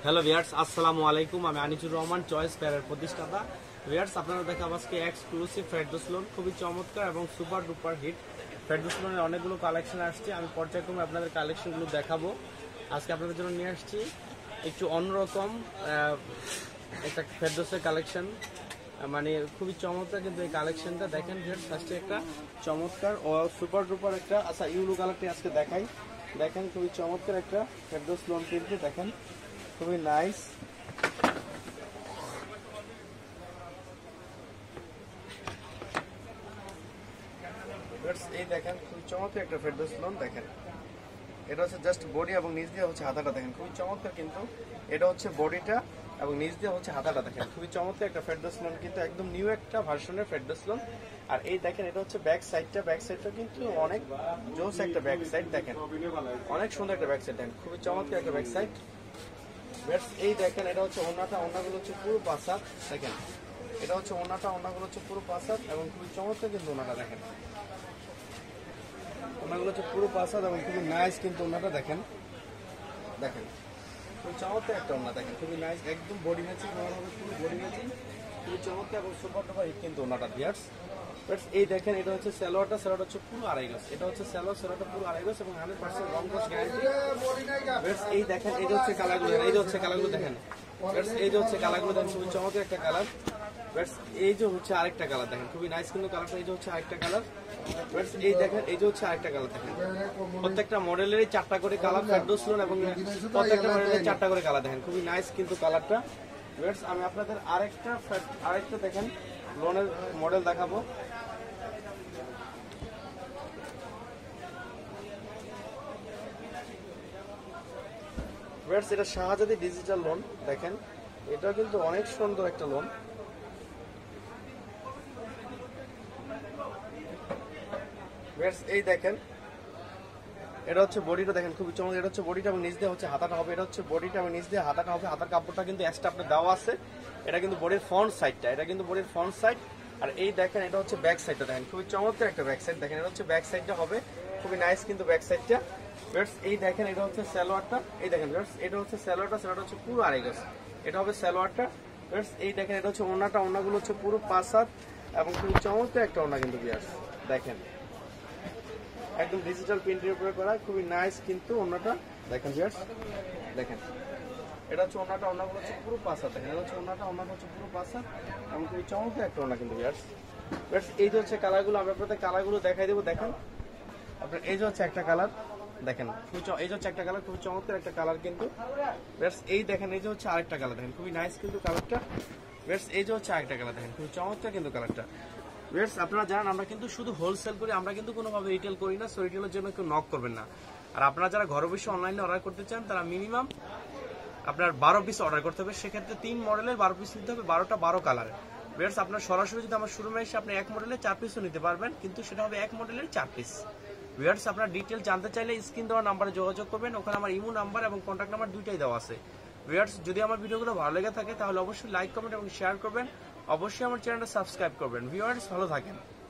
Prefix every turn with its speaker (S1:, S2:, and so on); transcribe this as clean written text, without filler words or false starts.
S1: Hello viewers, আসসালামু আলাইকুম। আমি আনিসুর রহমান, চয়েস পেয়ারের প্রতিষ্ঠাতা। ভিউয়ার্স, আপনারা দেখাবো আজকে এক্সক্লুসিভ ফেরদৌস লোন, খুবই চমৎকার এবং সুপার ডুপার হিট। ফেরদৌস লোনের অনেকগুলো কালেকশন আসছে, আমি পর্যায়ক্রমে আপনাদের কালেকশনগুলো দেখাবো। আজকে আপনাদের জন্য নিয়ে আসছি একটু অন্যরকম একটা ফেরদৌসের কালেকশন, মানে খুবই চমৎকার। কিন্তু এই কালেকশনটা দেখেন ভিউয়ার্স, আজকে একটা চমৎকার ও সুপার ডুপার একটা ইউলো কালারটি আজকে দেখাই। দেখেন খুবই চমৎকার একটা ফেরদৌস লোন কিন্তু দেখেন, খুবই নাইস। এই দেখেন খুবই চমৎকার একটা ফেরদৌস লোন। দেখেন এটা হচ্ছে জাস্ট বডি এবং নিচ দিয়ে হচ্ছে হাতাটা, দেখেন খুবই চমৎকার। কিন্তু এটা হচ্ছে বডিটা এবং নিচ দিয়ে হচ্ছে হাতাটা, দেখেন খুবই চমৎকার একটা ফেরদৌস লোন, কিন্তু একদম নিউ একটা ভার্সনের ফেরদৌস লোন। আর এই দেখেন এটা হচ্ছে ব্যাক সাইডটা কিন্তু অনেক জোস একটা ব্যাক সাইড, দেখেন অনেক সুন্দর একটা ব্যাক সাইড, দেখেন খুবই চমৎকার একটা ব্যাক সাইড। এই দেখেন এটা হচ্ছে ওড়নাগুলো হচ্ছে পুরো পাঁচাত, দেখেন এটা হচ্ছে ওড়নাগুলো হচ্ছে পুরো পাঁচাত এবং খুবই চমৎকার। কিন্তু ওড়নাটা দেখেন, ওড়নাগুলো হচ্ছে পুরো পাঁচাত এবং খুবই নাইস। কিন্তু ওড়নাটা দেখেন, দেখেন খুবই চমৎকার একটা ওড়না, দেখেন খুবই নাইস, একদম বডি ম্যাচিং, পুরো বডি ম্যাচিং, খুবই চমৎকার এবং সুপার ডুপার হিট কিন্তু ওড়নাটা। ভিউয়ার্স, এই দেখেন এটা হচ্ছে সালোয়ারটা হচ্ছে পুরো আড়াই গজ, এটা হচ্ছে সালোয়ারটা পুরো আড়াই গজ এবং 100% রং কস গ্যারান্টি। এই দেখেন এই যে হচ্ছে কালারগুলো, দেখেন এই যে হচ্ছে কালারগুলো, দেখেন খুবই চমৎকার একটা কালার। এই যে হচ্ছে আরেকটা কালার, দেখেন খুবই নাইস কিন্তু কালারটা। এই যে হচ্ছে আরেকটা কালার। এই দেখেন এই যে হচ্ছে আরেকটা কালার, দেখেন প্রত্যেকটা মডেলেরই 4টা করে কালার ফেরদৌস লোন এবং প্রত্যেকটা মডেলের 4টা করে কালার, দেখেন খুবই নাইস কিন্তু কালারটা। আমি আপনাদের আরেকটা দেখেন লোনের মডেল দেখাবো। এটা শাহজাদি ডিজিটাল লোন, দেখেন এটা কিন্তু অনেক সুন্দর একটা লোন। এই দেখেন এটা হচ্ছে বডিটা, দেখেন খুবই চমৎকার। এটা হচ্ছে বডিটা এবং নিচ দিয়ে হচ্ছে হাতাটা হবে, এটা হচ্ছে বডিটা এবং নিচ দিয়ে হাতাটা হবে। হাতার কাপড়টা কিন্তু এক্সট্রা আপনার দেওয়া আছে, এটা কিন্তু বডির ফ্রন্ট সাইডটা, আর এই দেখেন এটা হচ্ছে ব্যাক সাইডটা, দেখেন খুবই চমৎকার একটা ব্যাক সাইড। দেখেন এটা হচ্ছে ব্যাক সাইডটা হবে, খুবই নাইস কিন্তু ব্যাক সাইডটা। এই দেখেন এটা হচ্ছে সালোয়ারটা, এই দেখেন এটা হচ্ছে সালোয়ারটা হচ্ছে পুরো আড়াই গজ, এটা হবে সালোয়ারটা। এই দেখেন এটা হচ্ছে ওড়নাগুলো হচ্ছে পুরো 5 হাত এবং খুবই চমৎকার একটা ওড়না কিন্তু ভিউয়ার্স, দেখেন একদম ডিজিটাল প্রিন্টের উপরে করা, খুবই নাইস কিন্তু ওড়নাটা। দেখেন ভিউয়ার্স, দেখেন এটা হচ্ছে ওড়নাগুলো হচ্ছে পুরো 5 হাত, দেখেন এটা হচ্ছে ওড়নাটা হচ্ছে পুরো 5 হাত এবং খুবই চমৎকার একটা ওড়না কিন্তু ভিউয়ার্স। এই যে হচ্ছে কালারগুলো, আমি আপনাদের কালারগুলো দেখাই দেবো। দেখেন আপনার এই যে হচ্ছে একটা কালার, দেখেন এই যে হচ্ছে একটা কালার, খুবই চমৎকার একটা কালার কিন্তু। এই দেখেন এই যে হচ্ছে আরেকটা কালার, দেখেন খুবই নাইস কিন্তু কালারটা। এই যে হচ্ছে আরেকটা কালার, দেখেন খুবই চমৎকার কিন্তু কালারটা। আপনারা জানেন আমরা কিন্তু শুধু হোলসেল করি, আমরা কিন্তু কোনোভাবে রিটেল করি না, সো রিটেলের জন্য কেউ নক করবেন না। আর আপনারা যারা ঘরে বসে অনলাইনে অর্ডার করতে চান তারা মিনিমাম আপনার 12 পিস অর্ডার করতে হবে, সেক্ষেত্রে 3 মডেলের 12 পিস নিতে হবে, 12টা 12 কালারের। আপনার সরাসরি যদি আমার শোরুমে এসে আপনি 1 মডেলের 4 পিসও নিতে পারবেন, কিন্তু সেটা হবে 1 মডেলের 4 পিস। আপনার ডিটেল জানতে চাইলে স্ক্রিন দেওয়া নাম্বারে যোগাযোগ করবেন, ওখানে আমার ইমো নাম্বার এবং কন্ট্যাক্ট নাম্বার দুইটাই দেওয়া আছে। যদি আমার ভিডিওগুলো ভালো লেগে থাকে তাহলে অবশ্যই লাইক, কমেন্ট এবং শেয়ার করবেন, অবশ্যই আমার চ্যানেলটা সাবস্ক্রাইব করবেন। ভালো থাকেন।